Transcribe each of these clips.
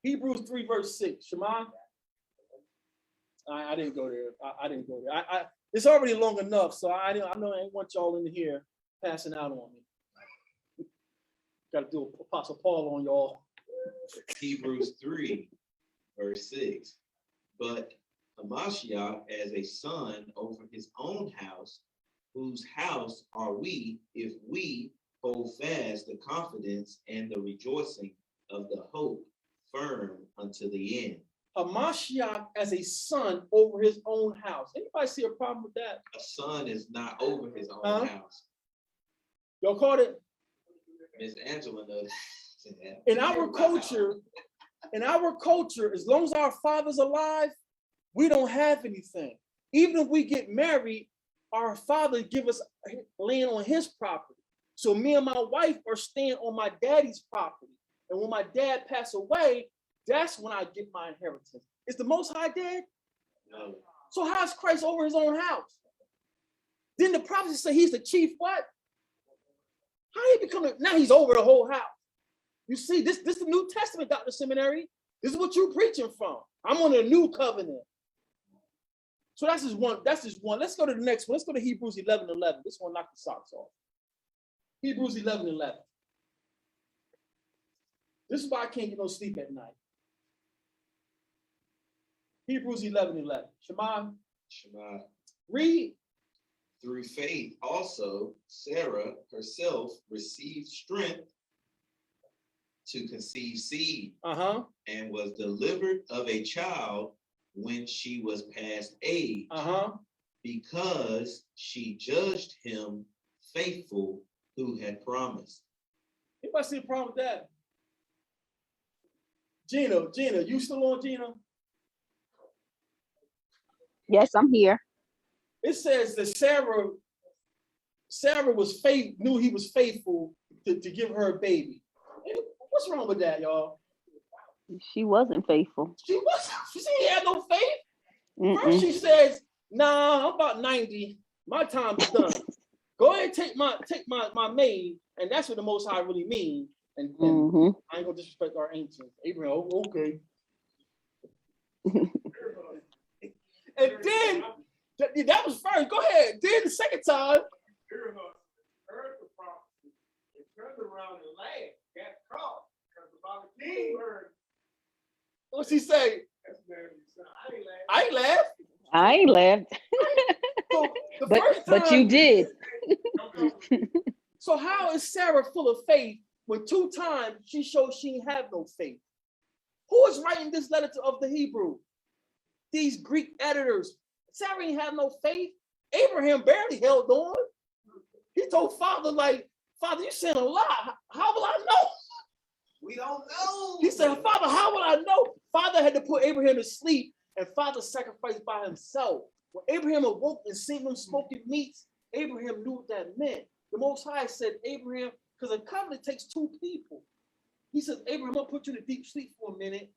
Hebrews 3 verse 6. Shema? I didn't go there. I didn't go there. It's already long enough, so I know I ain't want y'all in here passing out on me. Got to do Apostle Paul on y'all. Hebrews 3 verse 6. But Hamashiach as a son over his own house, whose house are we, if we hold fast the confidence and the rejoicing of the hope firm unto the end. Hamashiach as a son over his own house. Anybody see a problem with that? A son is not over his own house. Y'all caught it? Miss Angela knows. In our culture, as long as our father's alive, we don't have anything. Even if we get married, our father give us land on his property. So me and my wife are staying on my daddy's property. And when my dad passed away, that's when I get my inheritance. Is the Most High dead? No. So how's Christ over his own house? Then the prophecy say he's the chief what? How did he become? Now he's over the whole house. You see, this is the New Testament, Dr. Seminary. This is what you're preaching from. I'm on a new covenant. So that's just one. Let's go to the next one. Let's go to Hebrews 11:11. This one knocked the socks off. Hebrews 11:11. This is why I can't get no sleep at night. Hebrews 11:11. Shema. Read. Through faith also, Sarah herself received strength to conceive seed, and was delivered of a child when she was past age, because she judged him faithful who had promised. Anybody see a problem with that? Gina, you still on, Gina? Yes, I'm here. It says that Sarah knew he was faithful to give her a baby. What's wrong with that, y'all? She wasn't faithful. She had no faith. First she says, nah, I'm about 90. My time is done. Go ahead and take my maid. And that's what the Most High really means. And I ain't gonna disrespect our ancients. Abraham, okay. And then that was first. Go ahead. Then the second time. Heard the prophecy. It turned around and laughed. Got caught. Because about the king heard. What's he say? I ain't laughed. So but you did. So how is Sarah full of faith when 2 times she showed she had no faith? Who is writing this letter of the Hebrew? These Greek editors. Sarah ain't have no faith. Abraham barely held on. He told Father, Father, you saying a lot. How will I know? We don't know. He said, Father, how will I know? Father had to put Abraham to sleep, and Father sacrificed by himself. When Abraham awoke and seen them smoking meats, Abraham knew what that meant. The Most High said, Abraham, because a covenant takes 2 people. He said, Abraham, I'll put you to deep sleep for a minute.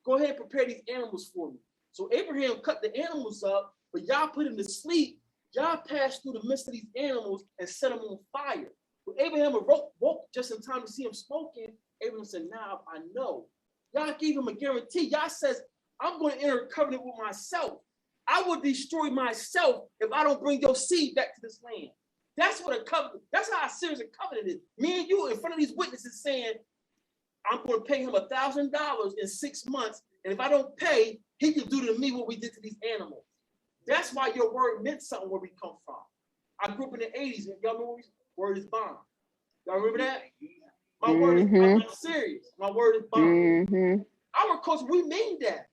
Go ahead and prepare these animals for me. So Abraham cut the animals up, but y'all put him to sleep. Y'all passed through the midst of these animals and set them on fire. When Abraham woke just in time to see him smoking, Abraham said, now I know. Y'all gave him a guarantee. Y'all says, I'm going to enter a covenant with myself. I will destroy myself if I don't bring your seed back to this land. That's what a covenant, that's how serious a covenant is. Me and you in front of these witnesses saying, I'm going to pay him $1,000 in 6 months. And if I don't pay, he can do to me what we did to these animals. That's why your word meant something where we come from. I grew up in the 80s. Y'all remember word is bond. Y'all remember that? My word is, I'm not serious. My word is bond. Our culture, we mean that.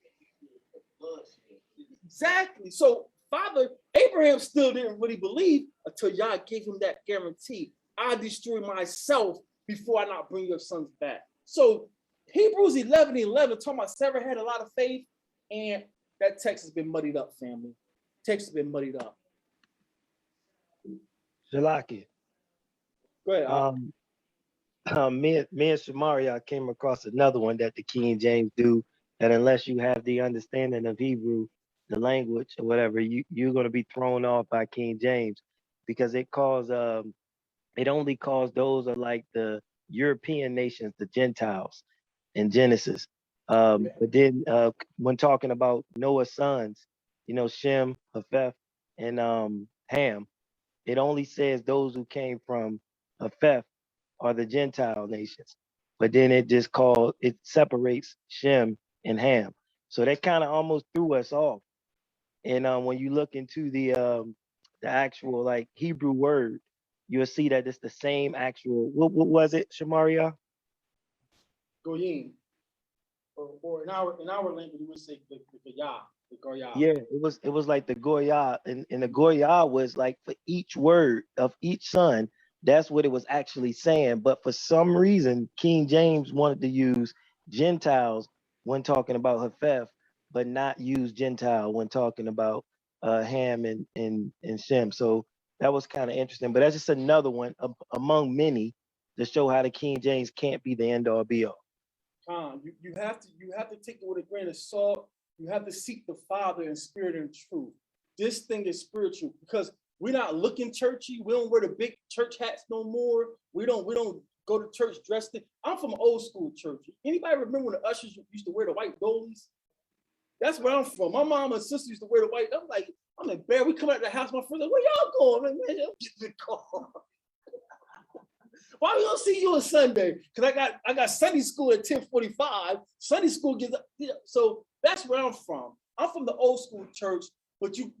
Exactly. So Father, Abraham still didn't really believe until y'all gave him that guarantee. I destroy myself before I not bring your sons back. So Hebrews 11:11 talking about Sarah had a lot of faith, and that text has been muddied up, family. Text has been muddied up. Shalaki. Go ahead. Me and Shamaria came across another one that the King James do, that unless you have the understanding of Hebrew, the language or whatever, you're going to be thrown off by King James, because it only calls those are like the European nations, the Gentiles in Genesis. But then when talking about Noah's sons, you know, Shem, Japheth, and Ham, it only says those who came from Japheth are the Gentile nations. But then it separates Shem and Ham. So that kind of almost threw us off. And when you look into the actual like Hebrew word, you'll see that it's the same actual. What was it, Shamaria? Goyim. Or in our language, we would say the Goyah, the Goyah. Yeah, it was like the Goyah, and the Goyah was like for each word of each son, that's what it was actually saying. But for some reason, King James wanted to use Gentiles when talking about Japheth, but not use Gentile when talking about Ham and Shem. So that was kind of interesting. But that's just another one among many to show how the King James can't be the end all be all. You have to take it with a grain of salt. You have to seek the Father in spirit and truth. This thing is spiritual because we're not looking churchy. We don't wear the big church hats no more. We don't go to church dressed in. I'm from old school church. Anybody remember when the ushers used to wear the white dollies? That's where I'm from. My mom and sister used to wear the white. I'm like, I'm embarrassed. We come out of the house. My friends like, where y'all going? Man, I'm getting in the car. Why we don't see you on Sunday? Because I got Sunday school at 10:45. Sunday school gets so that's where I'm from. I'm from the old school church, but you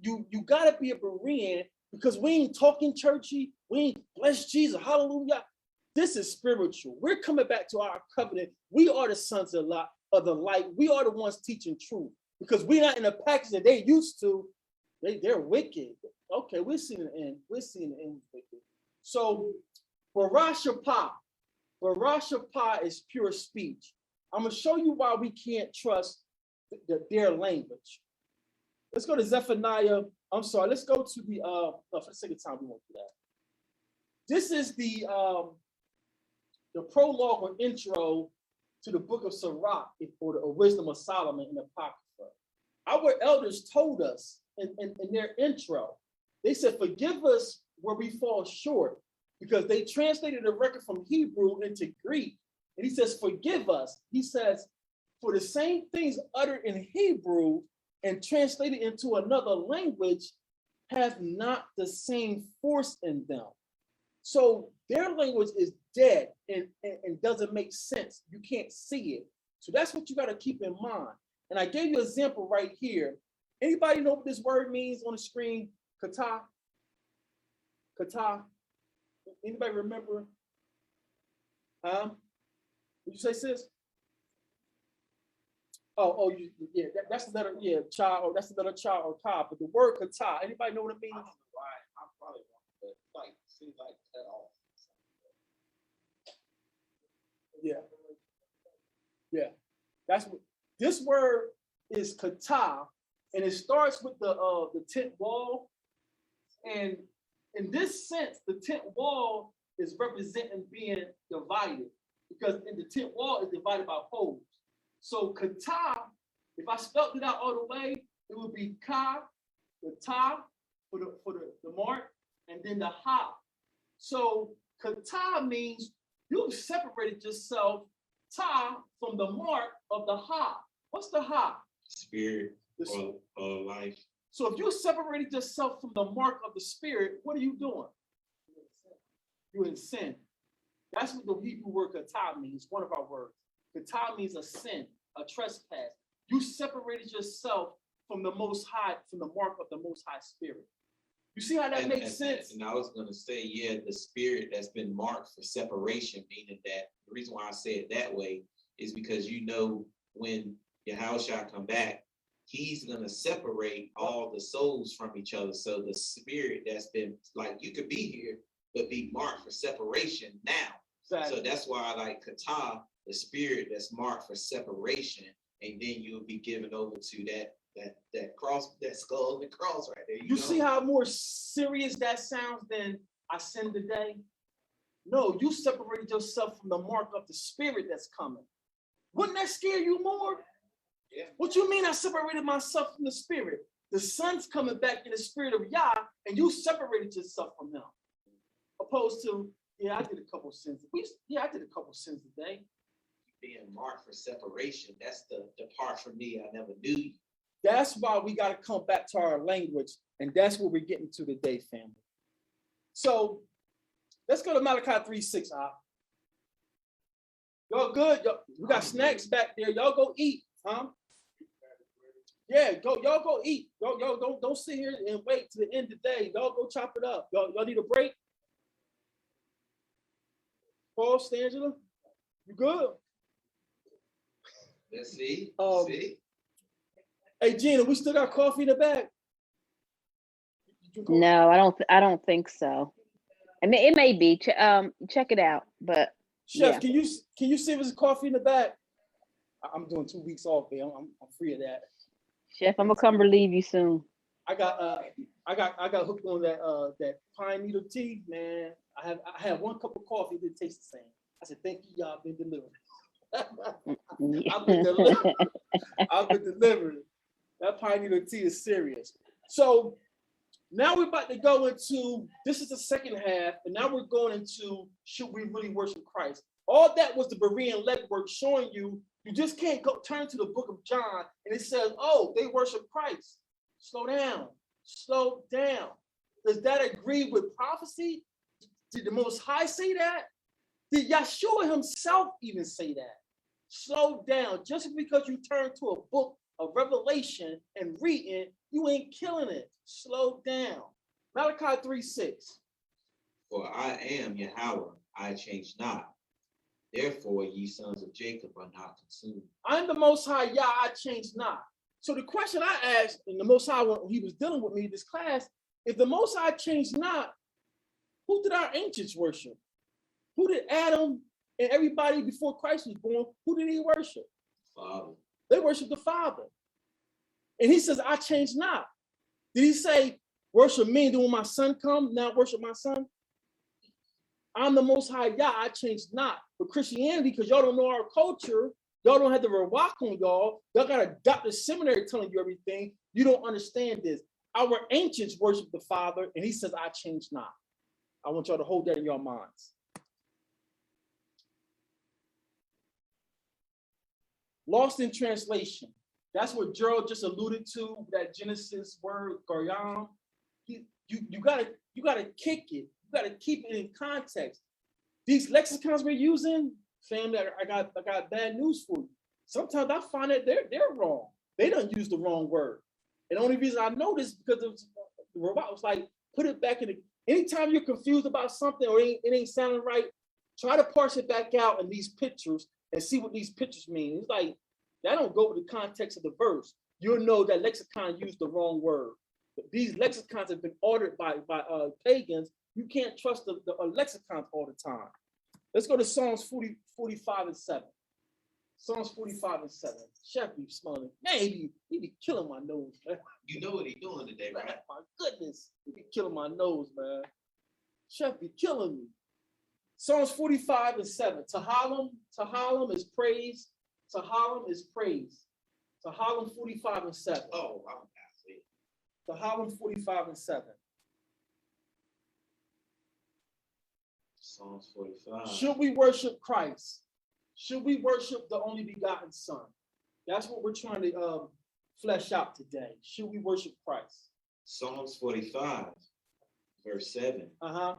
gotta be a Berean because we ain't talking churchy. We ain't bless Jesus, hallelujah. This is spiritual. We're coming back to our covenant. We are the sons of the light. We are the ones teaching truth because we're not in the package that they used to. They're wicked. Okay, we're seeing the end. We're seeing the end wicked. So Barar Shapah is pure speech. I'm going to show you why we can't trust their language. Let's go to Zephaniah. I'm sorry. Let's go to the, for the sake of time, we won't do that. This is the prologue or intro to the book of Sirach, or the Wisdom of Solomon in the Apocrypha. Our elders told us in their intro, they said, forgive us where we fall short, because they translated the record from Hebrew into Greek. And he says, forgive us. He says, for the same things uttered in Hebrew and translated into another language have not the same force in them. So their language is dead and doesn't make sense. You can't see it. So that's what you got to keep in mind. And I gave you an example right here. Anybody know what this word means on the screen? Kata? Kata? Anybody remember? Huh? Did you say sis? Yeah, that's the letter, yeah, child, or that's the letter child or ka, but the word kata, anybody know what it means? I don't know why. I'm probably wrong, but like, seems like cut off. Yeah. That's what this word is kata, and it starts with the tent wall. And in this sense, the tent wall is representing being divided, because in the tent wall is divided by poles. So kata, if I spelled it out all the way, it would be ka, the ta for the mark, and then the ha. So kata means you separated yourself, ta, from the mark of the ha. What's the ha? Spirit or life. So if you separated yourself from the mark of the spirit, what are you doing? You're in sin. That's what the Hebrew word kata means, one of our words. Kata means a sin, a trespass. You separated yourself from the Most High, from the mark of the Most High Spirit. You see how that makes sense? And I was going to say, yeah, the spirit that's been marked for separation, meaning that the reason why I say it that way is because, you know, when Yahushua come back, he's going to separate all the souls from each other. So the spirit that's been, like, you could be here, but be marked for separation now. Exactly. So that's why I like kata, the spirit that's marked for separation, and then you'll be given over to that cross, that skull and the cross right there. You know? See how more serious that sounds than I sin today? No, you separated yourself from the mark of the spirit that's coming. Wouldn't that scare you more? Yeah. What you mean I separated myself from the spirit? The son's coming back in the spirit of Yah, and you separated yourself from him. Opposed to, yeah, I did a couple sins. I did a couple sins today. being marked for separation. That's the depart from me. I never knew you. That's why we got to come back to our language, and that's what we're getting to today, family. So let's go to Malachi 3:6. Y'all good? We got snacks back there. Y'all go eat, huh? Yeah, y'all go eat. Y'all don't sit here and wait to the end of the day. Y'all go chop it up. Y'all need a break? Paul, Stangela, you good? Let's see. See? Hey, Gina, we still got coffee in the bag? No, I don't think so. I mean, it may be. Check it out. But Chef, yeah. can you see if there's coffee in the bag? I'm doing 2 weeks off, man. I'm free of that. Chef, I'm gonna come relieve you soon. I got hooked on that pine needle tea, man. I had 1 cup of coffee, it didn't taste the same. I said, thank you, y'all been delivered. I've been delivered. I've been delivered. That pine needle tea is serious. So now we're about to go into, this is the second half, and now we're going into, should we really worship Christ? All that was the Berean legwork showing you just can't go turn to the book of John and it says, oh, they worship Christ. Slow down. Slow down. Does that agree with prophecy? Did the Most High say that? Did Yeshua himself even say that? Slow down. Just because you turn to a book of Revelation and read it, you ain't killing it. Slow down. Malachi 3:6. For I am Yahweh, I change not. Therefore, ye sons of Jacob are not consumed. I'm the Most High, Yah, I change not. So the question I asked, and the Most High, when he was dealing with me in this class, if the Most High changed not, who did our ancients worship? Who did Adam and everybody before Christ was born, who did he worship? Father. They worship the Father. And he says, I change not. Did he say, worship me, and then when my son comes, now worship my son? I'm the Most High, Yah, I change not. But Christianity, because y'all don't know our culture, y'all don't have the Rawak on y'all got a doctor seminary telling you everything. You don't understand this. Our ancients worship the Father, and he says, I change not. I want y'all to hold that in your minds. Lost in translation. That's what Gerald just alluded to, that Genesis word, Garyam. You gotta kick it. You gotta keep it in context. These lexicons we're using, family, I got bad news for you. Sometimes I find that they're wrong. They don't use the wrong word. And the only reason I know this is because the robot was like, put it back in the, anytime you're confused about something or it ain't sounding right, try to parse it back out in these pictures and see what these pictures mean. It's like, that don't go with the context of the verse. You'll know that lexicon used the wrong word. These lexicons have been ordered by pagans. You can't trust the lexicons all the time. Let's go to Psalms 45 and 7. Psalms 45 and 7. Chef be smiling. Man, he be killing my nose, man. You know what he's doing today, right? My goodness, he be killing my nose, man. Chef be killing me. Psalms 45 and 7. Tahalim is praise. Tahalim is praise. Tahalim 45 and 7. Oh, I'm asking. Tahalim 45 and 7. Psalms 45. Should we worship Christ? Should we worship the only begotten Son? That's what we're trying to flesh out today. Should we worship Christ? Psalms 45, verse 7. Uh-huh.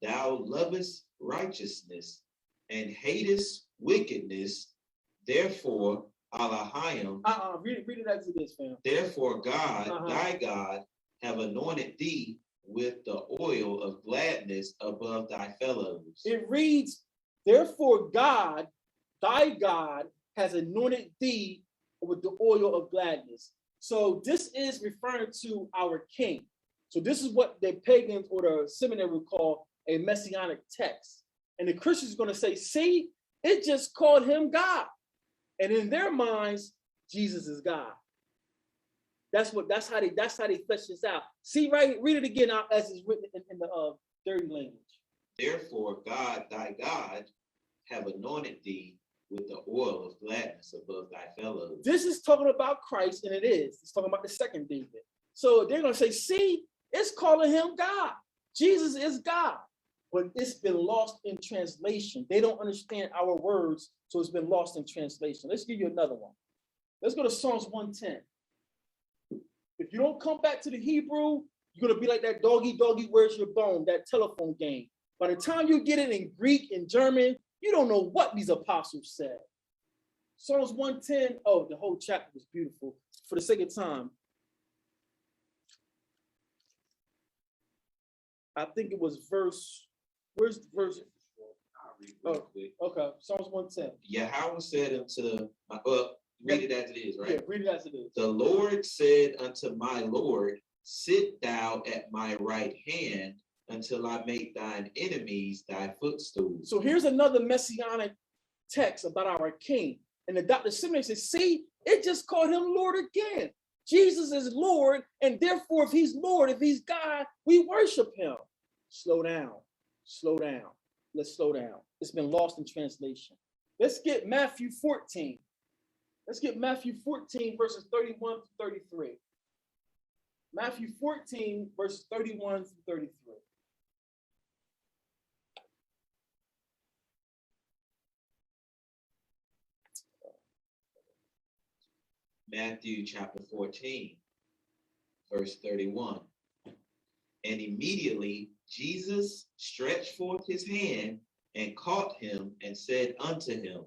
Thou lovest righteousness and hatest wickedness. Therefore, Elohim. Read it as it is, fam. Therefore, God, thy God, have anointed thee with the oil of gladness above thy fellows. It reads, therefore, God, thy God, has anointed thee with the oil of gladness. So this is referring to our King. So this is what the pagans or the seminary would call a messianic text. And the Christians are going to say, see, it just called him God. And in their minds, Jesus is God. That's how they flesh this out. See, right, read it again out as it's written in the dirty language. Therefore, God, thy God, have anointed thee with the oil of gladness above thy fellows. This is talking about Christ, and it is. It's talking about the second David. So they're going to say, see, it's calling him God. Jesus is God. but it's been lost in translation. They don't understand our words, so it's been lost in translation. Let's give you another one. Let's go to Psalms 110. If you don't come back to the Hebrew, you're going to be like that doggy, where's your bone, that telephone game. By the time you get it in Greek and German, you don't know what these apostles said. Psalms 110, oh, the whole chapter was beautiful. For the sake of time, I think it was where's the verse? I'll read it real quick. Okay, Psalms 110. Yahweh said unto read it as it is, right? Yeah, read it as it is. The Lord said unto my Lord, sit thou at my right hand until I make thine enemies thy footstool. So here's another messianic text about our king. And the Dr. Seminary says, see, it just called him Lord again. Jesus is Lord, and therefore, if he's Lord, if he's God, we worship him. Slow down, slow down. Let's slow down. It's been lost in translation. Let's get Matthew 14. Let's get Matthew 14, verses 31 to 33. Matthew 14, verses 31 to 33. Matthew chapter 14, verse 31. And immediately Jesus stretched forth his hand and caught him and said unto him,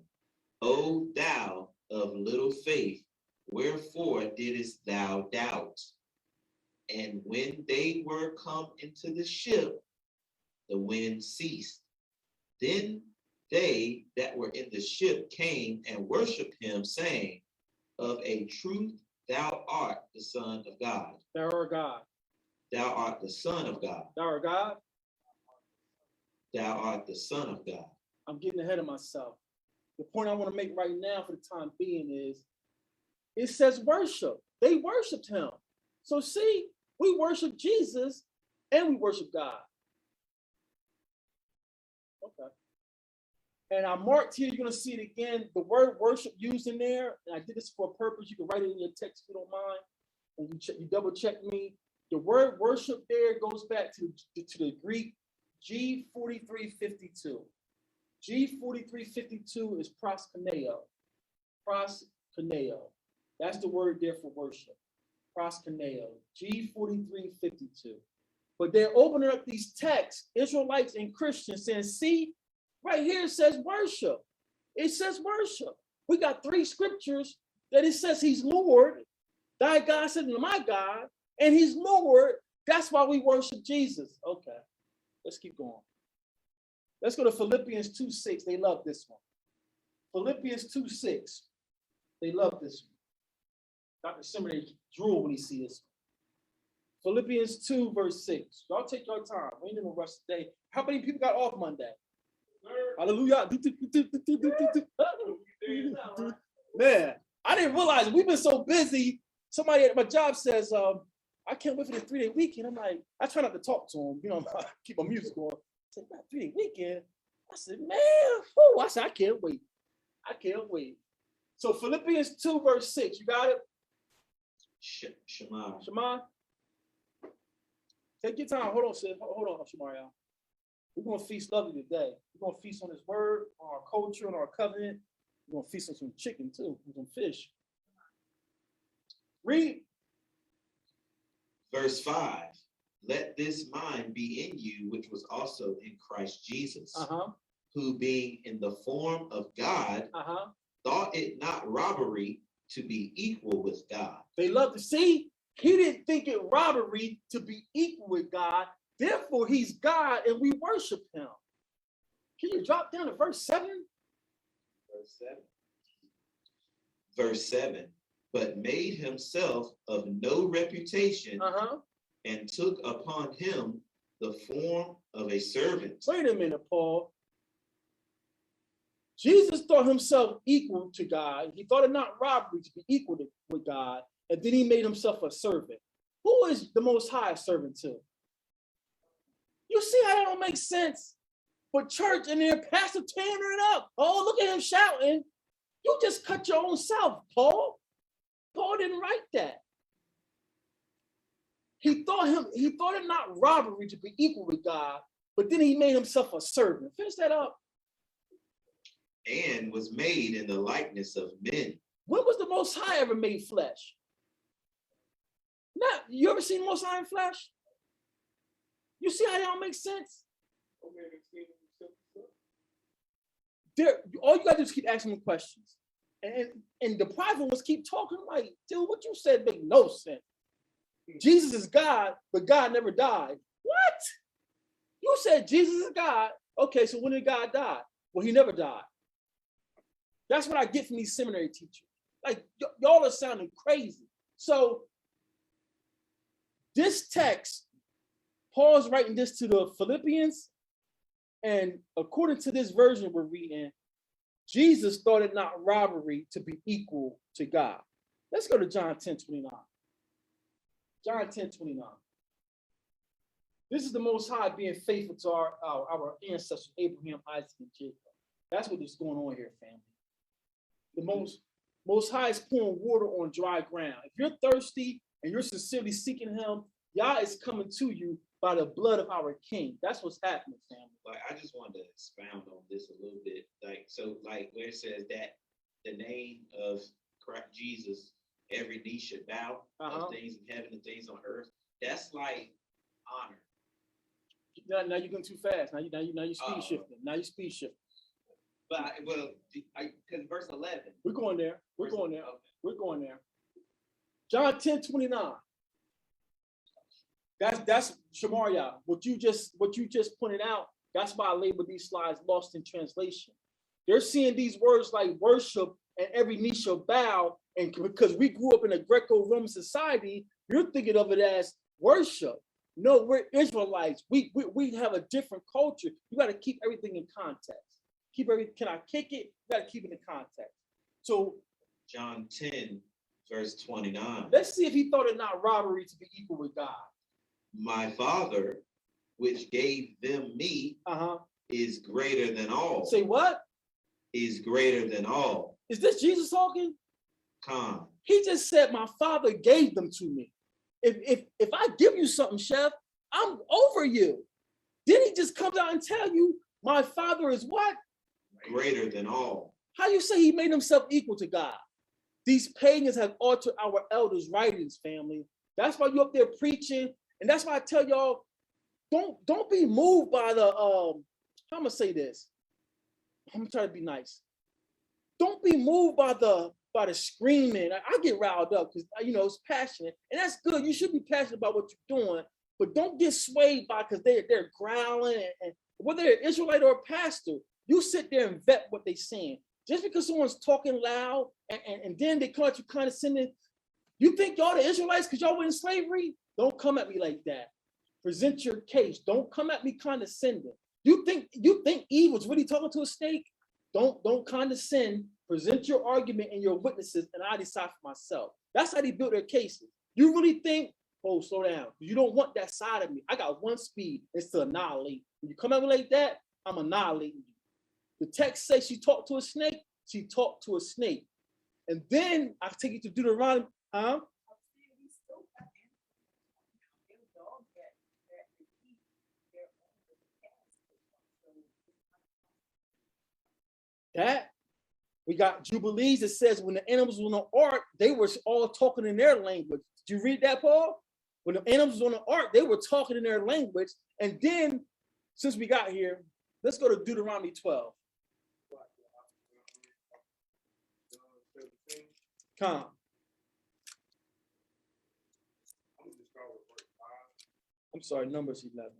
O thou of little faith, wherefore didst thou doubt? And when they were come into the ship, the wind ceased. Then they that were in the ship came and worshiped him, saying, of a truth, thou art the Son of God. Thou art God. Thou art the Son of God. Thou art God. Thou art the Son of God. I'm getting ahead of myself. The point I want to make right now for the time being is, it says worship. They worshiped him. So see, we worship Jesus and we worship God. Okay. And I marked here, you're going to see it again, the word worship used in there. And I did this for a purpose. You can write it in your text if you don't mind. And you double check me. The word worship there goes back to the Greek G4352. G4352 is proskuneo. Proskuneo. That's the word there for worship. Proskuneo. G4352. But they're opening up these texts, Israelites and Christians, saying, see, right here it says worship. It says worship. We got 3 scriptures that it says he's Lord. Thy God said to my God, and he's Lord. That's why we worship Jesus. Okay, let's keep going. Let's go to Philippians 2:6. They love this one. Philippians 2:6. They love this one. Dr. Seminary drool when he sees this one. Philippians 2, verse 6. Y'all take your time. We ain't in no rush today. How many people got off Monday? Hallelujah. Man, I didn't realize we've been so busy. Somebody at my job says, I can't wait for the 3-day weekend. I'm like, I try not to talk to him, keep my music on. I said, 3-day weekend. I said, man, whew. I said, I can't wait. I can't wait. So Philippians 2, verse 6, you got it? Shema. Shema. Take your time. Hold on, sis. Hold on, Shemariah. We're going to feast lovely today. We're going to feast on his word, on our culture, on our covenant. We're going to feast on some chicken too, and some fish. Read. Verse 5. Let this mind be in you, which was also in Christ Jesus, who being in the form of God, thought it not robbery to be equal with God. They love to see. He didn't think it robbery to be equal with God. Therefore, he's God and we worship him. Can you drop down to verse 7? Verse 7. Verse 7. But made himself of no reputation and took upon him the form of a servant. Wait a minute, Paul. Jesus thought himself equal to God. He thought it not robbery to be equal with God. And then he made himself a servant. Who is the Most High servant to? You see how that don't make sense? But church in there, pastor tearing it up. Oh, look at him shouting. You just cut your own self, Paul. Paul didn't write that. He thought it not robbery to be equal with God, but then he made himself a servant. Finish that up. And was made in the likeness of men. When was the Most High ever made flesh? Not, you ever seen the Most High in flesh? You see how that don't make sense? There, all you gotta do is keep asking them questions. And the private ones keep talking like, dude, what you said make no sense. Jesus is God, but God never died. What? You said Jesus is God. Okay, so when did God die? Well, he never died. That's what I get from these seminary teachers. Like, y'all are sounding crazy. So this text, Paul's writing this to the Philippians, and according to this version we're reading, Jesus thought it not robbery to be equal to God. Let's go to John 10:29. John 10:29. This is the Most High being faithful to our ancestors, Abraham, Isaac, and Jacob. That's what is going on here, family. The Most High is pouring water on dry ground. If you're thirsty and you're sincerely seeking him, Yah is coming to you by the blood of our King. That's what's happening, family. Like, I just wanted to expound on this a little bit. Like, so, like, where it says that the name of Christ Jesus, every knee should bow, of things in heaven and things on earth. That's like honor. Now you're going too fast. Now you speed shifting. Now you speed shifting. But because verse 11. We're going there. We're Verse going there. 11. We're going there. John 10:29. That's Shamaria. What you just pointed out. That's why I labeled these slides lost in translation. They're seeing these words like worship and every knee shall bow, and because we grew up in a Greco-Roman society, you're thinking of it as worship. No, we're Israelites. We have a different culture. You got to keep everything in context. Can I kick it? You got to keep it in context. So John 10, verse 29. Let's see if he thought it not robbery to be equal with God. My Father, which gave them me, is greater than all. Say what? Is greater than all. Is this Jesus talking? Come. He just said, my Father gave them to me. If I give you something, Chef, I'm over you. Then he just comes out and tell you, my Father is what? Greater than all. How you say he made himself equal to God? These pagans have altered our elders' writings, family. That's why you up there preaching. And that's why I tell y'all, don't be moved by the, how I'm gonna say this. I'm gonna try to be nice. Don't be moved by the screaming. I get riled up because it's passionate, and that's good. You should be passionate about what you're doing, but don't get swayed by because they're growling and whether they're Israelite or a pastor, you sit there and vet what they're saying. Just because someone's talking loud and then they come at you condescending, you think y'all the Israelites because y'all were in slavery? Don't come at me like that. Present your case. Don't come at me condescending. You think Eve was really talking to a snake? Don't condescend. Present your argument and your witnesses, and I decide for myself. That's how they built their cases. You really think, oh, slow down. You don't want that side of me. I got one speed. It's to annihilate. When you come at me like that, I'm annihilating you. The text says she talked to a snake. She talked to a snake. And then I take you to Deuteronomy. That we got Jubilees. It says when the animals were on the ark, they were all talking in their language. Did you read that, Paul? When the animals were on the ark, they were talking in their language. And then, since we got here, let's go to Deuteronomy 12. Come. I'm sorry, Numbers 11.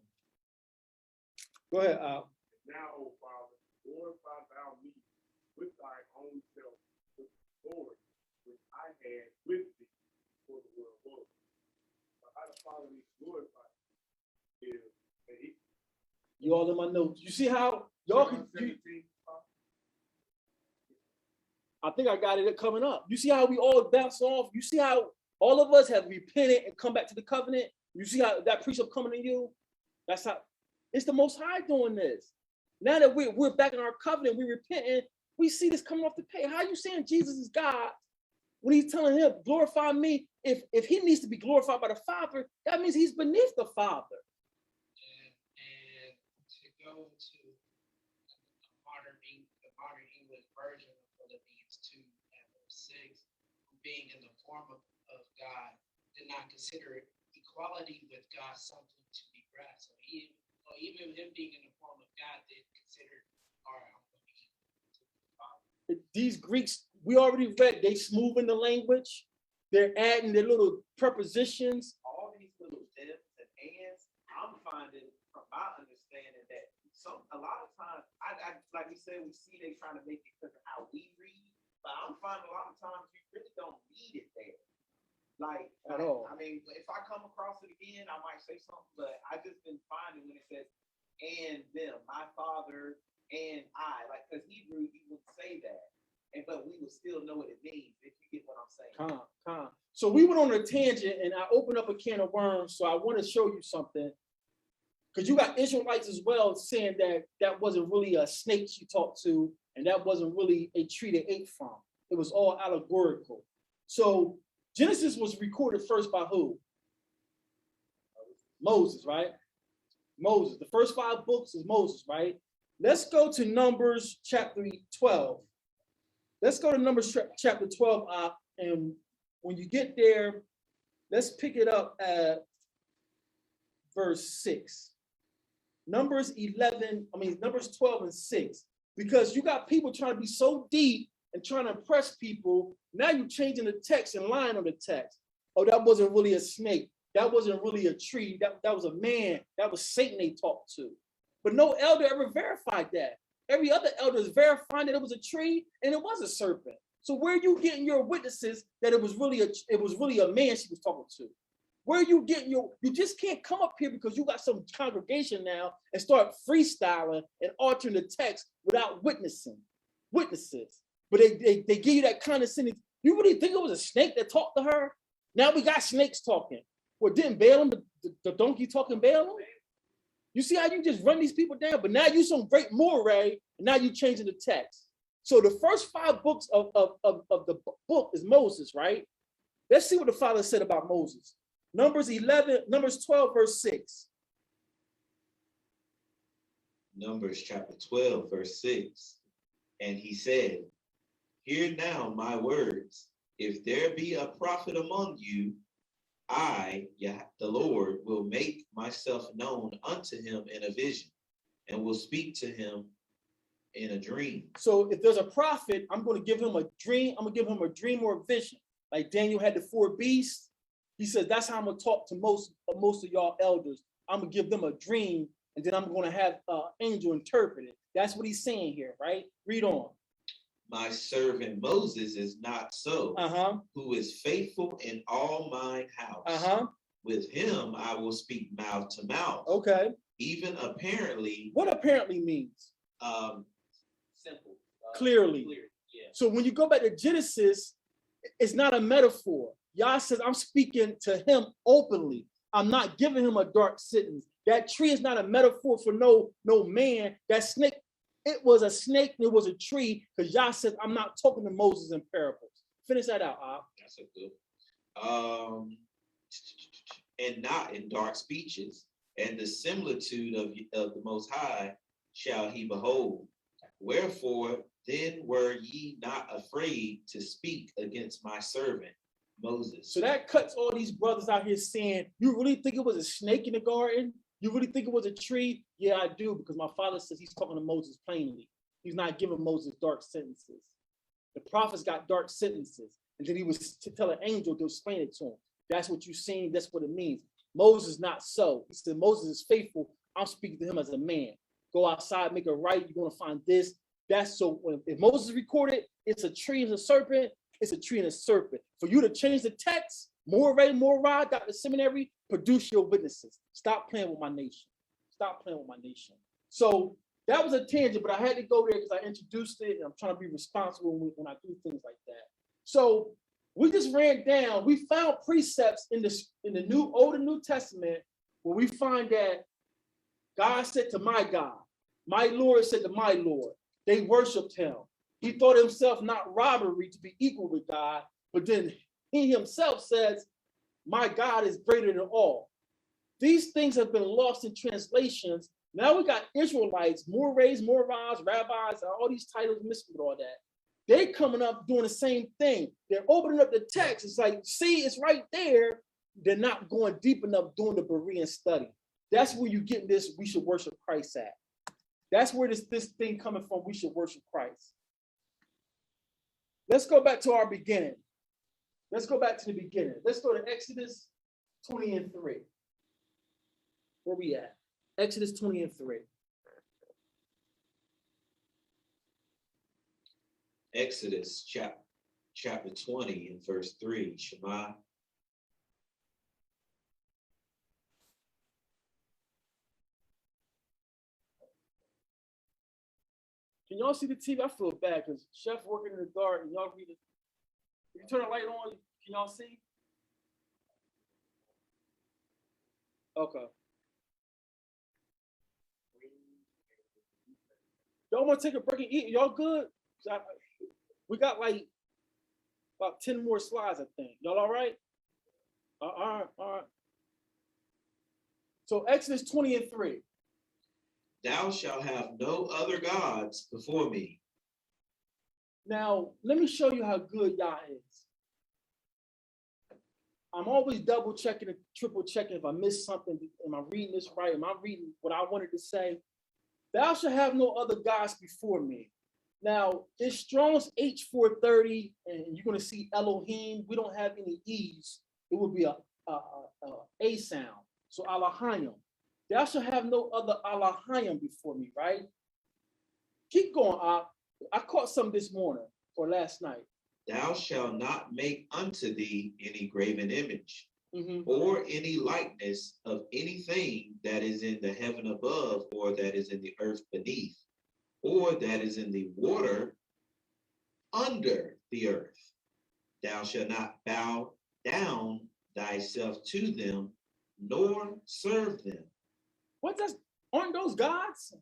Go ahead, Al. Now, O Father, glorify thou me with thy own self, with the glory which I had with thee for the world was. But how the Father is glorified is that he. You all in my notes. You see how y'all can. I think I got it coming up. You see how we all bounce off? You see how all of us have repented and come back to the covenant? You see how that precept coming to you? That's how it's the Most High doing this. Now that we're back in our covenant, we repenting, we see this coming off the page. How are you saying Jesus is God when he's telling him, glorify me? If he needs to be glorified by the Father, that means he's beneath the Father. And go to the modern English version of Philippians 2 and verse 6, who being in the form of God, did not consider equality with God something to be grasped. So even him being in the form of God, did consider, all right, I'm going to be equal to the Father. These Greeks, we already read, they smoothing the language. They're adding their little prepositions. All these little ifs and ands, I'm finding from my understanding that a lot of times, I like we said, we see they trying to make it because of how we read, but I'm finding a lot of times you really don't need it there. Like At all. I mean, if I come across it again, I might say something, but I just been finding when it says and them, my father and I, like because Hebrew, you would say that, but we would still know what it means if you get what I'm saying. So we went on a tangent and I opened up a can of worms. So I want to show you something. Because you got Israelites as well saying that that wasn't really a snake she talked to, and that wasn't really a tree they ate from. It was all allegorical. So Genesis was recorded first by who? Moses, right? Moses. The first 5 books is Moses, right? Let's go to Numbers chapter 12. Let's go to Numbers chapter 12, and when you get there, let's pick it up at verse 6. Numbers 12 and 6. Because you got people trying to be so deep and trying to impress people. Now you're changing the text and lying on the text. Oh, that wasn't really a snake. That wasn't really a tree. That was a man. That was Satan they talked to. But no elder ever verified that. Every other elder is verifying that it was a tree and it was a serpent. So where are you getting your witnesses that it was really a man she was talking to? Where are you getting you just can't come up here because you got some congregation now and start freestyling and altering the text without witnesses. But they give you that condescending. You really think it was a snake that talked to her? Now we got snakes talking. Well, didn't Balaam, the donkey talking Balaam? You see how you just run these people down? But now you some great moray, and now you changing the text. So the first 5 books of the book is Moses, right? Let's see what the Father said about Moses. Numbers 12, verse 6. Numbers chapter 12, verse 6. And he said, hear now my words. If there be a prophet among you, I, the Lord, will make myself known unto him in a vision, and will speak to him in a dream. So if there's a prophet, I'm going to give him a dream. I'm going to give him a dream or a vision. Like Daniel had the 4 beasts. He says, that's how I'm going to talk to most of y'all elders. I'm going to give them a dream, and then I'm going to have an angel interpret it. That's what he's saying here, right? Read on. My servant Moses is not so, who is faithful in all mine house. With him I will speak mouth to mouth. Okay. Even apparently. What apparently means? Simple. Clearly. Clear. Yeah. So when you go back to Genesis, it's not a metaphor. Yah says, I'm speaking to him openly. I'm not giving him a dark sentence. That tree is not a metaphor for no man. That snake, it was a snake and it was a tree, because Yah says, I'm not talking to Moses in parables. Finish that out, Ab. That's a good. And not in dark speeches, and the similitude of the Most High shall he behold. Wherefore then were ye not afraid to speak against my servant Moses? So that cuts all these brothers out here saying, you really think it was a snake in the garden? You really think it was a tree? Yeah, I do, because my father says he's talking to Moses plainly. He's not giving Moses dark sentences. The prophets got dark sentences, and then he was to tell an angel to explain it to him. That's what you're seeing. That's what it means. Moses not so. He said, Moses is faithful. I'm speaking to him as a man. Go outside, make it right. You're going to find this. That's so. If Moses recorded, it's a tree and a serpent. It's a tree and a serpent. For you to change the text, more rod, Dr. Seminary, produce your witnesses. Stop playing with my nation. Stop playing with my nation. So that was a tangent, but I had to go there because I introduced it, and I'm trying to be responsible when I do things like that. So we just ran down. We found precepts in the Old and New Testament where we find that God said to my God, my Lord said to my Lord. They worshiped him. He thought himself not robbery to be equal with God, but then he himself says, my God is greater than all. These things have been lost in translations Now we got Israelites, Morays, Moravites, rabbis, all these titles mixed with all that. They coming up doing the same thing. They're opening up the text. It's like, see, it's right there. They're not going deep enough doing the Berean study. That's where you get this, we should worship Christ at. That's where this thing coming from, we should worship Christ. Let's go back to our beginning. Let's go back to the beginning. Let's go to Exodus 20 and 3. Where we at? Exodus 20 and 3. Exodus chapter 20 and verse 3. Shema. Can y'all see the TV? I feel bad because Chef working in the dark and y'all read it. If you turn the light on, can y'all see? Okay. Y'all want to take a break and eat? Y'all good? We got like about 10 more slides, I think. Y'all all right? All right. So Exodus 20 and 3. Thou shalt have no other gods before me. Now, let me show you how good Yah is. I'm always double checking and triple checking if I missed something. Am I reading this right? Am I reading what I wanted to say? Thou shalt have no other gods before me. Now, it's Strong's H430, and you're going to see Elohim. We don't have any E's. It would be a sound. So Elohim. Thou shalt have no other Elohim before me, right? Keep going, I caught some this morning or last night. Thou shalt not make unto thee any graven image, or any likeness of anything that is in the heaven above, or that is in the earth beneath, or that is in the water under the earth. Thou shalt not bow down thyself to them, nor serve them. Aren't those gods?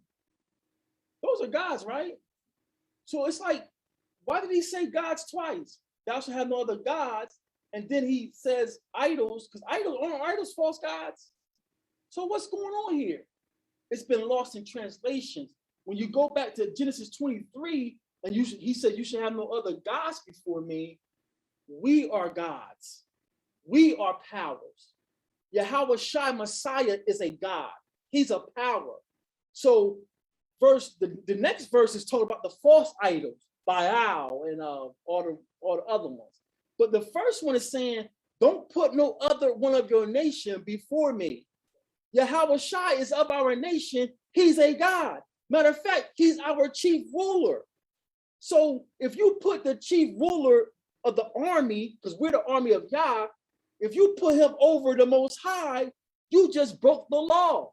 Those are gods, right? So it's like, why did he say gods twice? Thou shalt have no other gods. And then he says idols, because aren't idols false gods? So what's going on here? It's been lost in translations. When you go back to Genesis 23, and he said, you should have no other gods before me. We are gods. We are powers. Yahweh Shai Messiah is a God. He's a power. So the next verse is talking about the false idols, Baal and all the other ones. But the first one is saying, don't put no other one of your nation before me. Yahweh Shai is of our nation. He's a God. Matter of fact, he's our chief ruler. So if you put the chief ruler of the army, because we're the army of Yah, if you put him over the Most High, you just broke the law.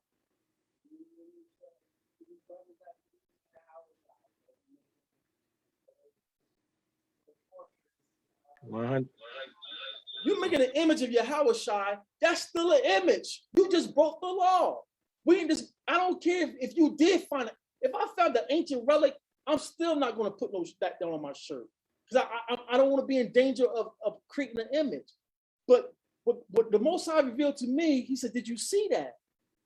You're making an image of Yahweh Shai, that's still an image. You just broke the law. I don't care if you did find it. If I found the ancient relic, I'm still not going to put that down on my shirt. Because I don't want to be in danger of creating an image. But what the Most High revealed to me, he said, did you see that?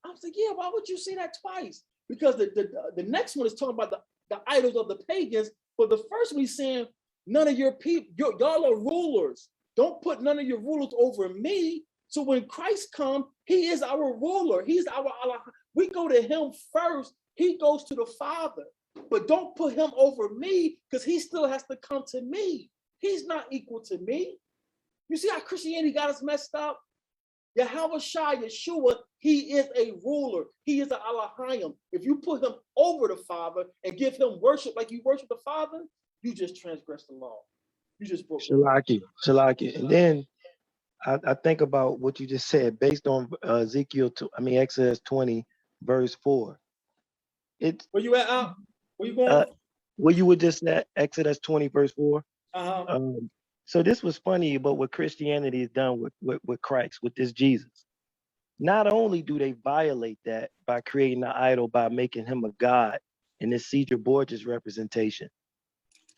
I was like, yeah, why would you see that twice? Because the next one is talking about the idols of the pagans. But the first one he's saying, none of your people, y'all are rulers. Don't put none of your rulers over me. So when Christ comes, he is our ruler. He's our Allah. We go to him first. He goes to the Father. But don't put him over me because he still has to come to me. He's not equal to me. You see how Christianity got us messed up? Yahweh Shai, Yeshua, he is a ruler. He is an Elohim. If you put him over the Father and give him worship like you worship the Father, you just transgress the law. You just broke Shalaki. And then I think about what you just said based on Exodus 20, verse 4. Where you at? Where you going? Where you were just at Exodus 20, verse 4. Uh-huh. So this was funny about what Christianity has done with Christ, with this Jesus. Not only do they violate that by creating an idol, by making him a god in this Cedar Borges representation,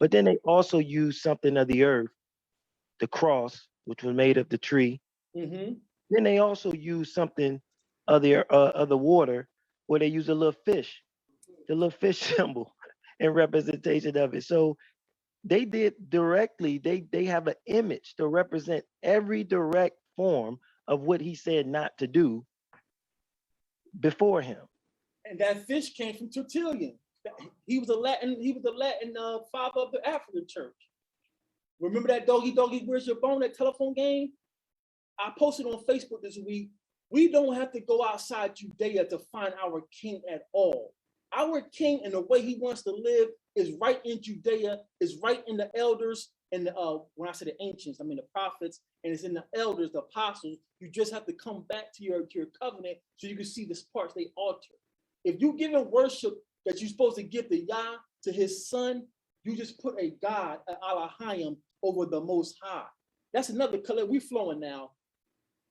but then they also use something of the earth, the cross, which was made of the tree. Then they also use something of the water, where they use a little fish, the little fish symbol in representation of it. So they did directly, they have an image to represent every direct form of what he said not to do before him. And that fish came from Tertullian. He was the Latin father of the African church. Remember that doggy, where's your bone, that telephone game? I posted on Facebook this week. We don't have to go outside Judea to find our king at all. Our king and the way he wants to live is right in Judea, is right in the elders and when I say the ancients, I mean the prophets, and it's in the elders, the apostles. You just have to come back to your covenant so you can see the parts they alter. If you give him worship that you're supposed to give to Yah, to his son, you just put a God, an Elohim, over the Most High. That's another color. We flowing now.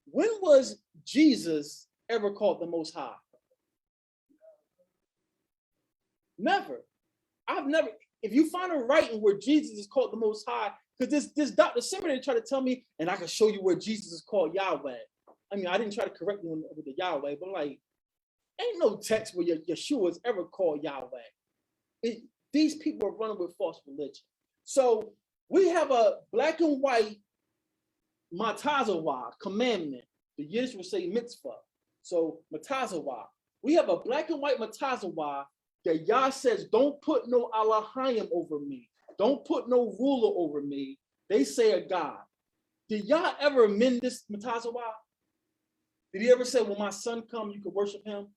When was Jesus ever called the Most High? Never. I've never. If you find a writing where Jesus is called the Most High, because this Dr. Seminary tried to tell me, and I can show you where Jesus is called Yahweh. I mean, I didn't try to correct you with the Yahweh, but like, ain't no text where Yeshua is ever called Yahweh. These people are running with false religion. So we have a black and white matazawa commandment. The Yiddish will say mitzvah. So matazawa. We have a black and white matazawa that Yah says, don't put no Elohim over me. Don't put no ruler over me. They say a God. Did Yah ever amend this matazawa? Did he ever say, when my son comes, you can worship him?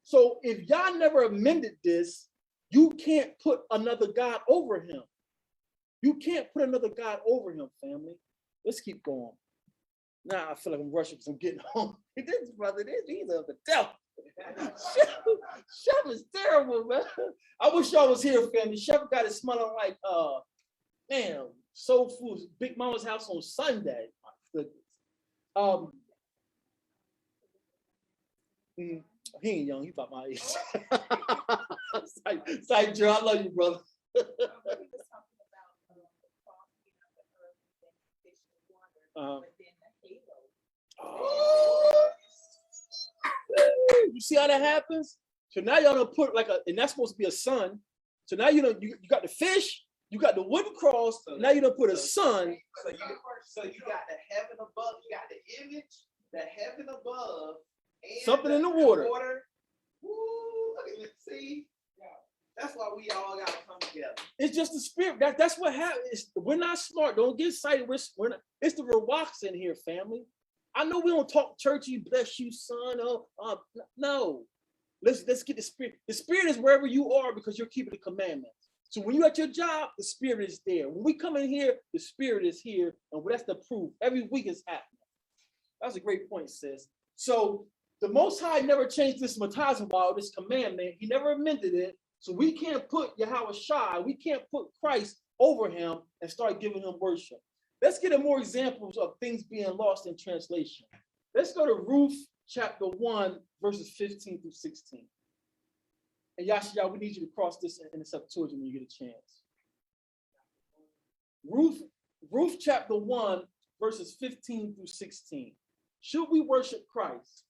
So if Yah never amended this, you can't put another God over him. You can't put another God over him, family. Let's keep going. Now I feel like I'm rushing because I'm getting home. This brother, these are the devil. Chef is terrible, man. I wish y'all was here, family. Chef got it smelling like damn, soul food. Big Mama's house on Sunday. My goodness. He ain't young, he about my age. Sorry, Joe, I love you, brother. You see how that happens? So now y'all don't put like and that's supposed to be a sun. So now you know you got the fish, you got the wooden cross. So now you don't put a sun. So you got the heaven above, you got the image, the heaven above, and something in the water. Woo, look at it. See, that's why we all gotta come together. It's just the spirit. That's what happens. We're not smart. Don't get excited. We're not, it's the Rawaks in here, family. I know we don't talk churchy, bless you, son. No. Let's get the spirit. The spirit is wherever you are because you're keeping the commandments. So when you're at your job, the spirit is there. When we come in here, the spirit is here, and that's the proof. Every week is happening. That's a great point, sis. So the Most High never changed this matazawa, this commandment. He never amended it. So we can't put Yahweh Shai, we can't put Christ over him and start giving him worship. Let's get more examples of things being lost in translation. Let's go to Ruth chapter 1, verses 15 through 16. And Yashia, we need you to cross this in the Septuagint when you get a chance. Ruth chapter 1, verses 15 through 16. Should we worship Christ?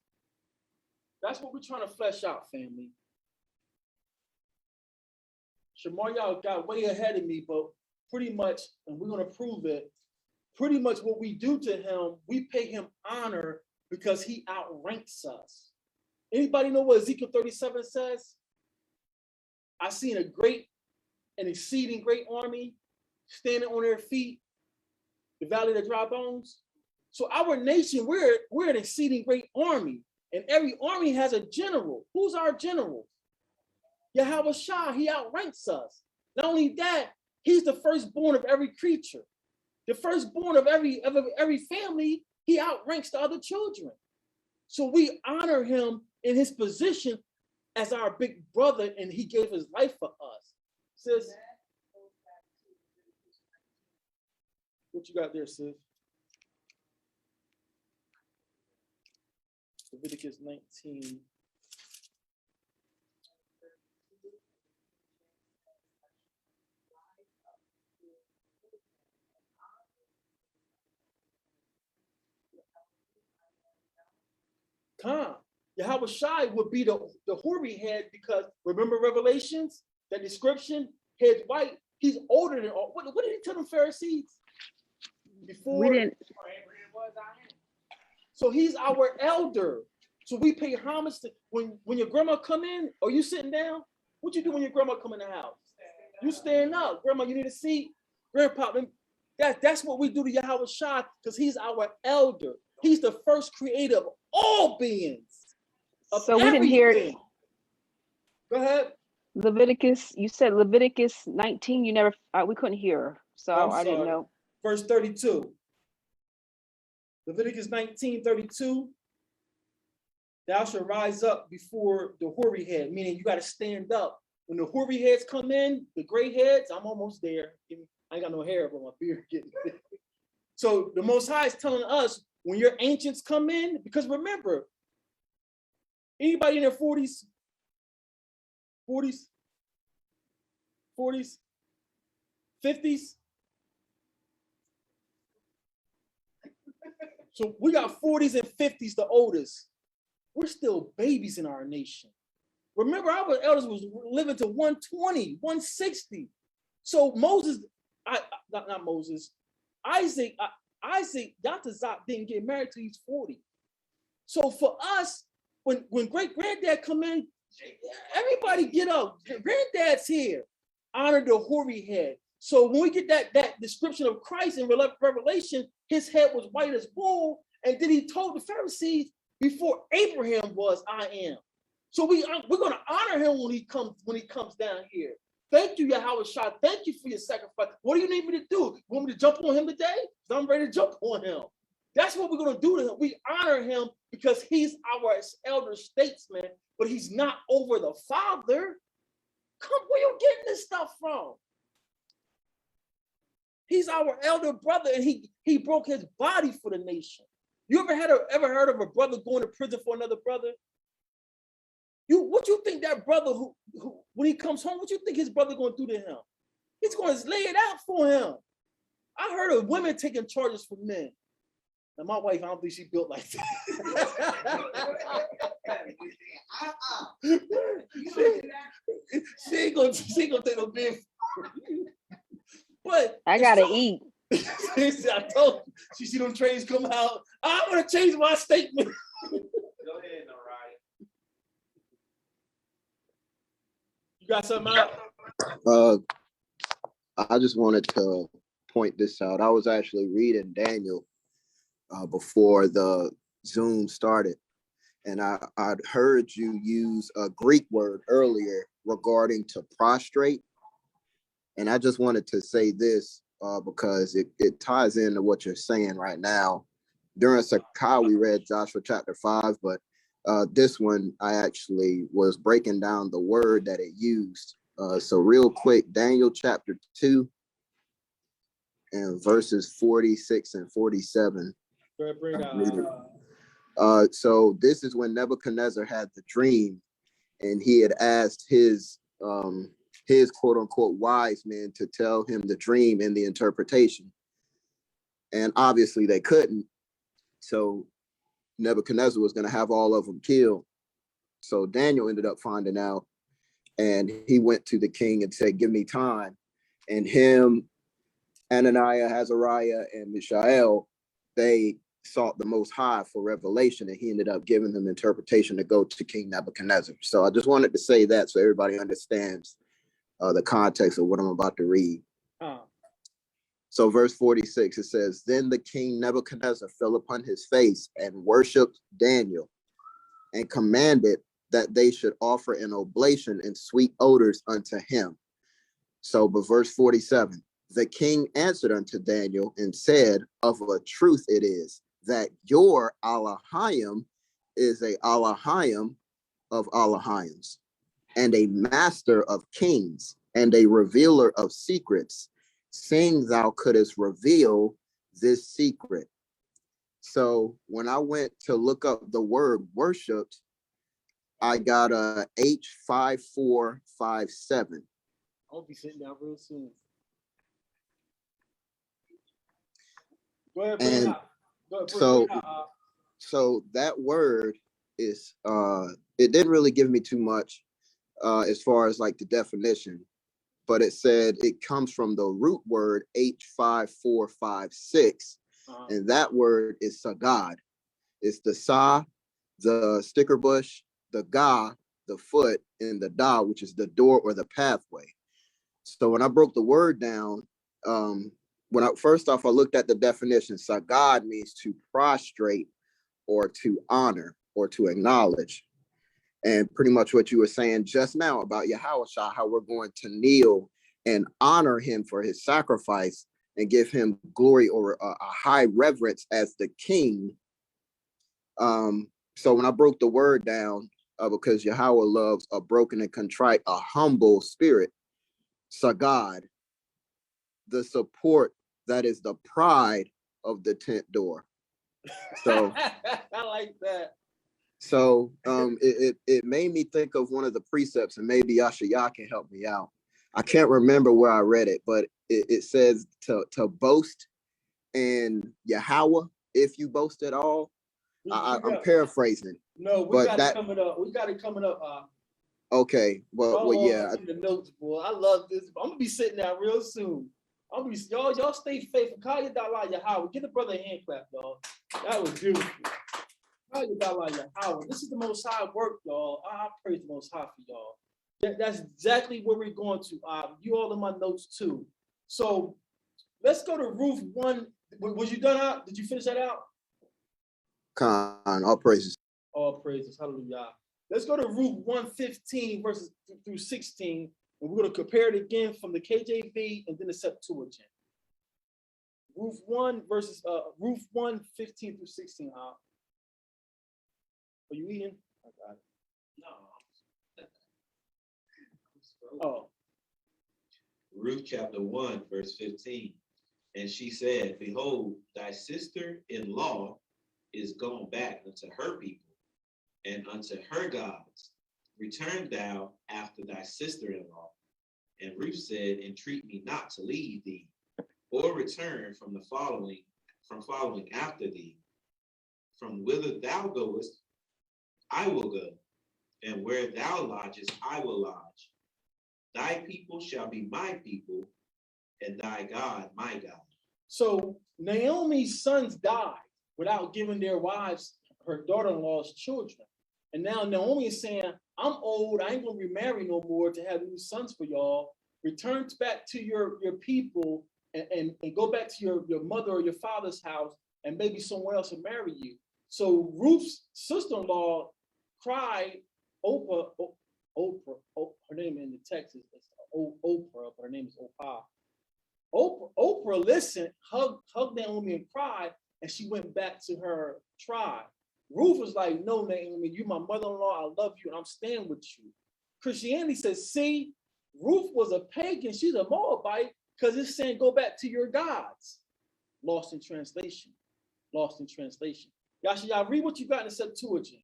That's what we're trying to flesh out, family. Shamar, y'all got way ahead of me, but pretty much, and we're going to prove it, pretty much what we do to him, we pay him honor because he outranks us. Anybody know what Ezekiel 37 says? I seen an exceeding great army standing on their feet, the valley of the dry bones. So our nation, we're an exceeding great army, and every army has a general. Who's our general? Yahweh Shah, he outranks us. Not only that, he's the firstborn of every creature. The firstborn of every family, he outranks the other children. So we honor him in his position as our big brother, and he gave his life for us. Sis, what you got there, sis? Leviticus 19. Come. Yahweh Shai would be the hoary head, because remember Revelations, that description, head white. He's older than all. What did he tell them Pharisees? Before We didn't. So he's our elder. So we pay homage to when your grandma come in, or you sitting down, what you do when your grandma come in the house? You stand up. Grandma, you need a seat. Grandpa, that's what we do to Yahweh Shai, because he's our elder. He's the first creator of all beings. So we didn't hear it. Go ahead. Leviticus, you said Leviticus 19, you never, we couldn't hear her. So I didn't know. Verse 32. Leviticus 19:32. Thou shalt rise up before the hoary head, meaning you got to stand up. When the hoary heads come in, the gray heads, I'm almost there. I ain't got no hair, but my beard getting thick. So the Most High is telling us, when your ancients come in, because remember, anybody in their 40s, 50s. So we got 40s and 50s, the oldest. We're still babies in our nation. Remember, our elders was living to 120, 160. So Moses, not Moses, Isaac, Yatazak didn't get married till he's 40. So for us, when great granddad come in, everybody get up. Granddad's here. Honor the hoary head. So when we get that description of Christ in Revelation, his head was white as wool, and then he told the Pharisees, before Abraham was, I am. So we're going to honor him when he comes down here. Thank you, Yahweh Shai. Thank you for your sacrifice. What do you need me to do? You want me to jump on him today? Because I'm ready to jump on him. That's what we're going to do to him. We honor him because he's our elder statesman, but he's not over the Father. Come, where you getting this stuff from? He's our elder brother, and he broke his body for the nation. You ever heard of a brother going to prison for another brother? What you think that brother who when he comes home, what you think his brother going to do to him? He's going to lay it out for him. I heard of women taking charges for men. Now my wife, I don't think she built like that. she ain't gonna take no bid. But I gotta eat. I told you, she see them trains come out. I'm gonna change my statement. Go ahead, Nazarites. You got something out? I just wanted to point this out. I was actually reading Daniel before the Zoom started, and I'd heard you use a Greek word earlier regarding to prostrate, and I just wanted to say this because it ties into what you're saying right now. During Shapah, we read Joshua chapter 5, but this one I actually was breaking down the word that it used. So real quick, Daniel chapter 2 and verses 46 and 47. So this is when Nebuchadnezzar had the dream, and he had asked his quote unquote wise men to tell him the dream and the interpretation. And obviously they couldn't. So Nebuchadnezzar was going to have all of them killed. So Daniel ended up finding out, and he went to the king and said, give me time. And him, Ananiah, Azariah, and Mishael, they sought the Most High for revelation, and he ended up giving them interpretation to go to King Nebuchadnezzar. So I just wanted to say that so everybody understands the context of what I'm about to read. So verse 46, it says, then the king Nebuchadnezzar fell upon his face and worshiped Daniel and commanded that they should offer an oblation and sweet odors unto him. So, but verse 47, the king answered unto Daniel and said, of a truth it is that your Elohim is a Elohim of Elohims, and a master of kings, and a revealer of secrets, seeing thou couldst reveal this secret. So when I went to look up the word worshipped, I got a H5457. I'll be sitting down real soon. Go ahead, and so that word is it didn't really give me too much as far as like the definition, but it said it comes from the root word H5456, and that word is sagad. It's the sa, the sticker bush, the ga, the foot, and the da, which is the door or the pathway. So when I broke the word down, first off I looked at the definition. Sagad means to prostrate or to honor or to acknowledge. And pretty much what you were saying just now about Yahweh Shah, how we're going to kneel and honor him for his sacrifice and give him glory or a high reverence as the king. So when I broke the word down, because Yahweh loves a broken and contrite, a humble spirit, sagad, the support that is the pride of the tent door. So I like that. So it made me think of one of the precepts, and maybe Yashaya can help me out. I can't remember where I read it, but it says to boast in Yahweh if you boast at all. I'm paraphrasing. No, we got it coming up. We got it coming up. Okay, well, yeah. In the notes, boy. I love this. I'm gonna be sitting down real soon. Y'all stay faithful. Call your dollar Yahweh. Get the brother a hand clap, y'all. That was beautiful. This is the Most High work, y'all. I praise the Most High for y'all. That's exactly where we're going to. You all in my notes too. So let's go to Ruth 1. Was you done out? Did you finish that out? All praises. All praises. Hallelujah. Let's go to Ruth 1:15 verses through 16. And we're going to compare it again from the KJV and then the Septuagint. Ruth 1:15 through 16. Are you eating? I got it. No. Oh. Ruth chapter 1, verse 15. And she said, behold, thy sister-in-law is gone back unto her people and unto her gods. Return thou after thy sister-in-law. And Ruth said, entreat me not to leave thee, or return from following after thee. From whither thou goest, I will go, and where thou lodgest, I will lodge. Thy people shall be my people, and thy God my God. So Naomi's sons died without giving their wives, her daughter-in-law's children. And now Naomi is saying, I'm old, I ain't gonna remarry no more to have new sons for y'all. Return back to your people and go back to your mother or your father's house, and maybe someone else will marry you. So Ruth's sister-in-law cried, Oprah, her name in the text is Oprah, but her name is Opah. Oprah listened, hugged Naomi and cried, and she went back to her tribe. Ruth was like, no, Naomi, you my mother-in-law, I love you, and I'm staying with you. Christianity says, see, Ruth was a pagan, she's a Moabite, because it's saying go back to your gods. Lost in translation. Y'all read what you got in the Septuagint.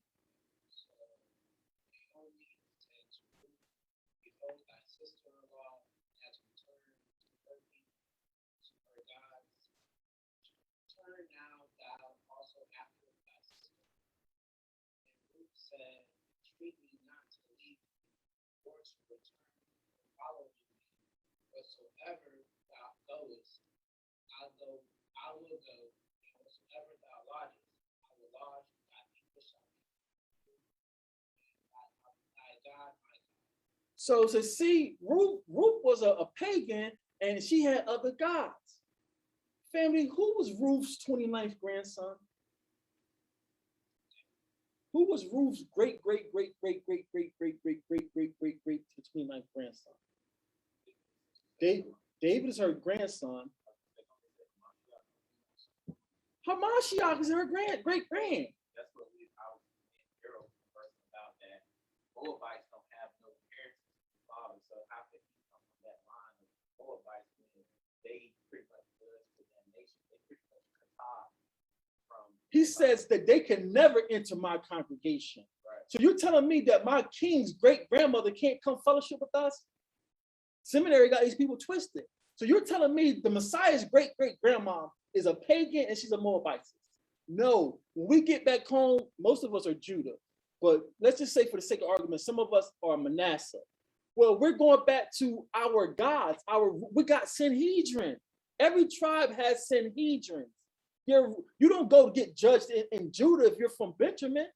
Whatsoever thou goest, I will go, and whatsoever thou lodgest, I will lodge, thy people shall be thy God, my God. So to see, Ruth was a pagan, and she had other gods. Family, who was Ruth's 29th grandson? Who was Ruth's great 29th grandson? David is her grandson. Hamashiach is her great grand. That's what I was in Europe first about that. Moabites don't have no parents father, so how could he come from that line of Moabites when they pretty much was to that nation? They pretty much cut off from. He says that they can never enter my congregation. Right. So you're telling me that my king's great grandmother can't come fellowship with us? Seminary got these people twisted. So you're telling me the Messiah's great grandma is a pagan and she's a Moabite? No, when we get back home, most of us are Judah. But let's just say for the sake of argument, some of us are Manasseh. Well, we're going back to our gods. We got Sanhedrin. Every tribe has Sanhedrin. You don't go to get judged in Judah if you're from Benjamin.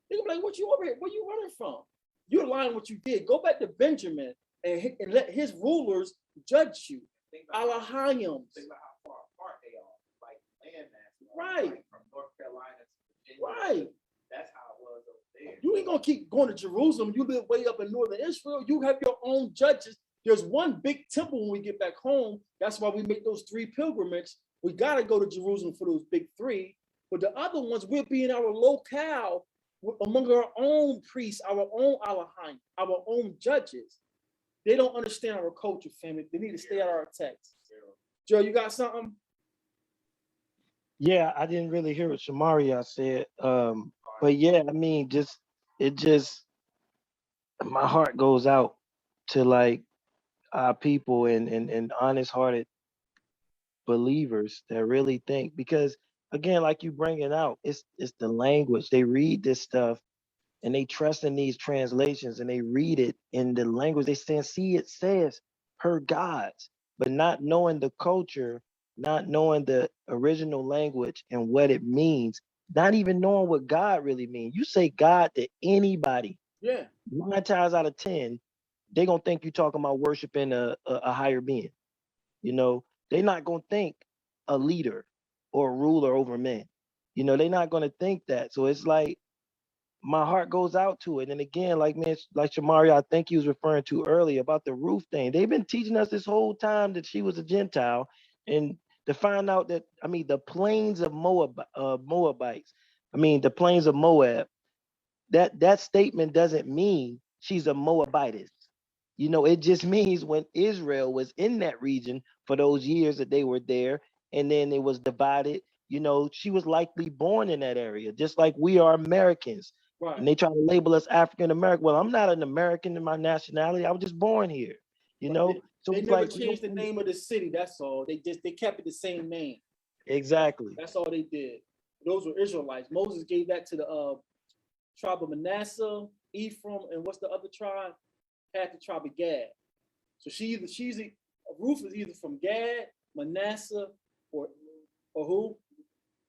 They're gonna be like, what you over here? Where you running from? You're lying what you did. Go back to Benjamin and let his rulers judge you. Alahayim. Think about how far apart they are, like landmass. Right. Like from North Carolina to Virginia. Right. That's how it was over there. You ain't gonna keep going to Jerusalem. You live way up in northern Israel. You have your own judges. There's one big temple when we get back home. That's why we make those 3 pilgrimages. We gotta go to Jerusalem for those big 3. But the other ones, we'll be in our locale among our own priests, our own Alahim, our own judges. They don't understand our culture, family. They need to stay out of our text. Joe, you got something? Yeah, I didn't really hear what Shamaria said. But yeah, I mean, my heart goes out to like our people and honest hearted believers that really think, because again, like you bring it out, it's the language. They read this stuff and they trust in these translations and they read it in the language. They say, see, it says her gods, but not knowing the culture, not knowing the original language and what it means, not even knowing what God really means. You say God to anybody, Yeah. 9 times out of 10, they're gonna think you're talking about worshiping a higher being. You know, they're not gonna think a leader or a ruler over men. You know, they're not gonna think that. So it's like my heart goes out to it. And again, like Shamaria, I think he was referring to earlier about the roof thing. They've been teaching us this whole time that she was a Gentile, and to find out that, I mean, the plains of Moabites, I mean, the plains of Moab, that statement doesn't mean she's a Moabitess. You know, it just means when Israel was in that region for those years that they were there, and then it was divided, you know, she was likely born in that area, just like we are Americans. Right. And they try to label us African American. Well, I'm not an American in my nationality. I was just born here, you know? So They it's never like, changed the name of the city. That's all. They kept it the same name. exactly. That's all they did. Those were Israelites. Moses gave that to the tribe of Manasseh, Ephraim, and what's the other tribe? Had the tribe of Gad. So Ruth is either from Gad, Manasseh, or who?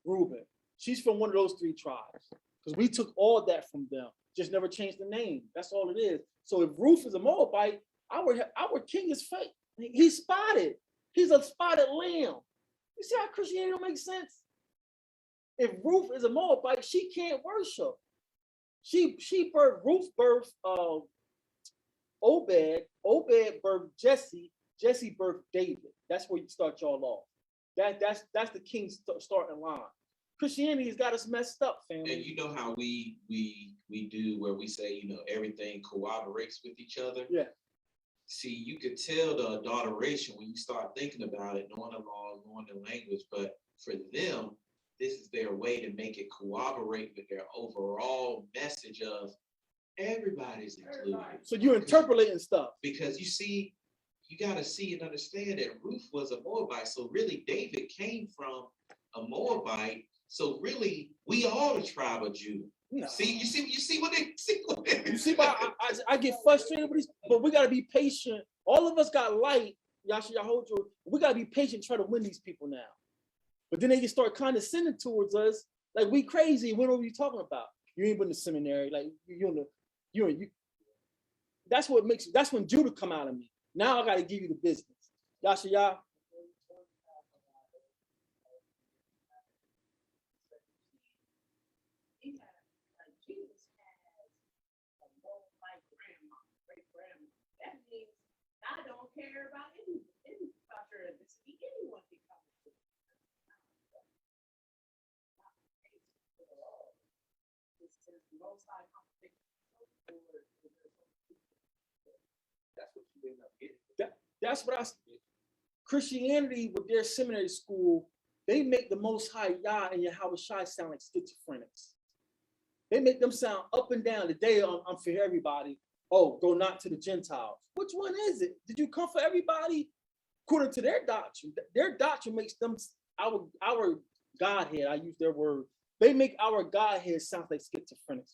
Reuben. She's from one of those 3 tribes. Because we took all that from them, just never changed the name. That's all it is. So if Ruth is a Moabite, our king is fake. He's spotted. He's a spotted lamb. You see how Christianity don't make sense? If Ruth is a Moabite, she can't worship. Ruth birthed Obed birthed Jesse birthed David. That's where you start y'all off. That's the king's starting line. Christianity has got us messed up, family. And you know how we do where we say, you know, everything corroborates with each other. Yeah. See, you could tell the adulteration when you start thinking about it, knowing the law, knowing the language, but for them, this is their way to make it corroborate with their overall message of everybody's included. So you're interpolating stuff. Because you see, you got to see and understand that Ruth was a Moabite. So really, David came from a Moabite. So really, we are the tribe of Judah. No. You see what they You see why I get frustrated with these, but we gotta be patient. All of us got light. Y'all hold your. We gotta be patient, try to win these people now. But then they can start condescending towards us, like we crazy. What are you talking about? You ain't been to seminary, like you. That's what makes. That's when Judah come out of me. Now I gotta give you the business. Y'all. I don't care about any culture, anyone can come to. That's what you end up getting. That's what Christianity with their seminary school, they make the Most High Yah and Yahweh Shai sound like schizophrenics. They make them sound up and down. Today I'm for everybody. Oh, go not to the Gentiles. Which one is it? Did you come for everybody? According to their doctrine makes them our Godhead. I use their word. They make our Godhead sound like schizophrenics.